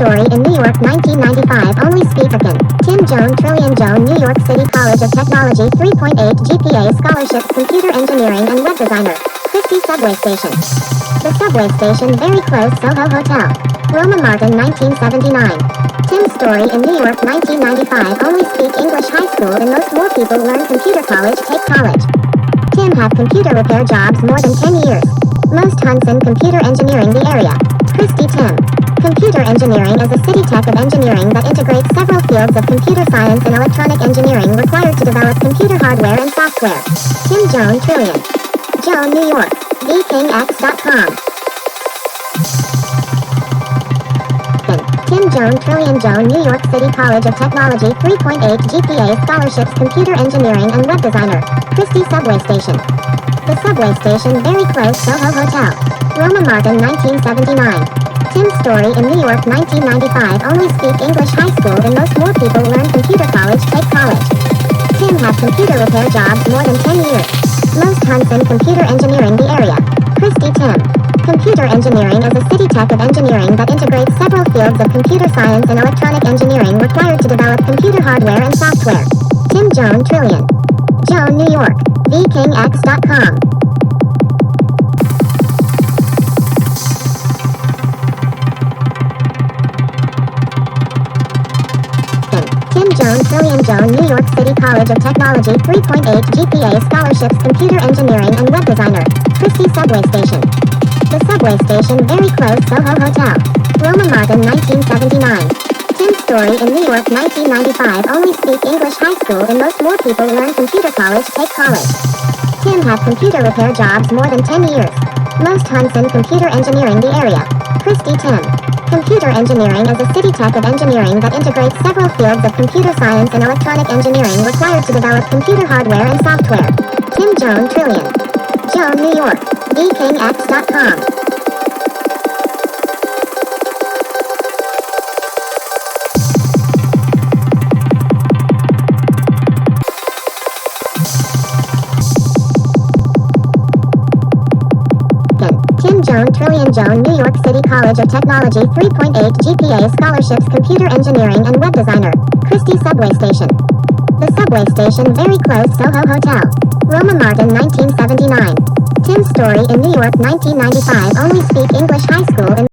Story in New York 1995 only speak again. Tim Jone Jone New York City College of Technology 3.8 GPA scholarships computer engineering and web designer. Chrystie subway station. The subway station very close Soho Hotel. Roma Martin 1979. Tim Story in New York 1995 only speak English high school and most more people learn computer college take college. Tim have computer repair jobs more than 10 years. Most Hudson computer engineering the area. Chrystie Tim. Computer engineering is a city tech of engineering that integrates several fields of computer science and electronic engineering required to develop computer hardware and software. Tim Jone Trillion. Jone New York. VKingX.com. Tim Jone Jone New York City College of Technology 3.8 GPA scholarships computer engineering and web designer. Chrystie subway station. The subway station very close Soho Hotel. Roma Martin 1979. Tim Story in New York 1995 only speak English high school and most more people learn computer college take college. Tim have computer repair jobs more than 10 years. Most Hudson computer engineering the area. Chrystie Tim. Computer engineering is a city tech of engineering that integrates several fields of computer science and electronic engineering required to develop computer hardware and software. Tim Jone Trillion. Jone New York. VKingX.com. Tim Jone New York City College of Technology 3.8 GPA scholarships computer engineering and web designer. Chrystie subway station. The subway station very close Soho Hotel. Roma Martin 1979. Tim Story in New York 1995 only speak English high school and most more people learn computer college take college. Tim have computer repair jobs more than 10 years. Most Hudson computer engineering the area. Chrystie Tim. Computer engineering is a city tech of engineering that integrates several fields of computer science and electronic engineering required to develop computer hardware and software. Tim Jone Trillion. Jone New York. VKingX.com. Tim Jone New York City College of Technology 3.8 GPA scholarships computer engineering and web designer. Chrystie subway station. The subway station very close Soho Hotel. Roma Martin 1979. Tim Story in New York 1995 only speak English high school and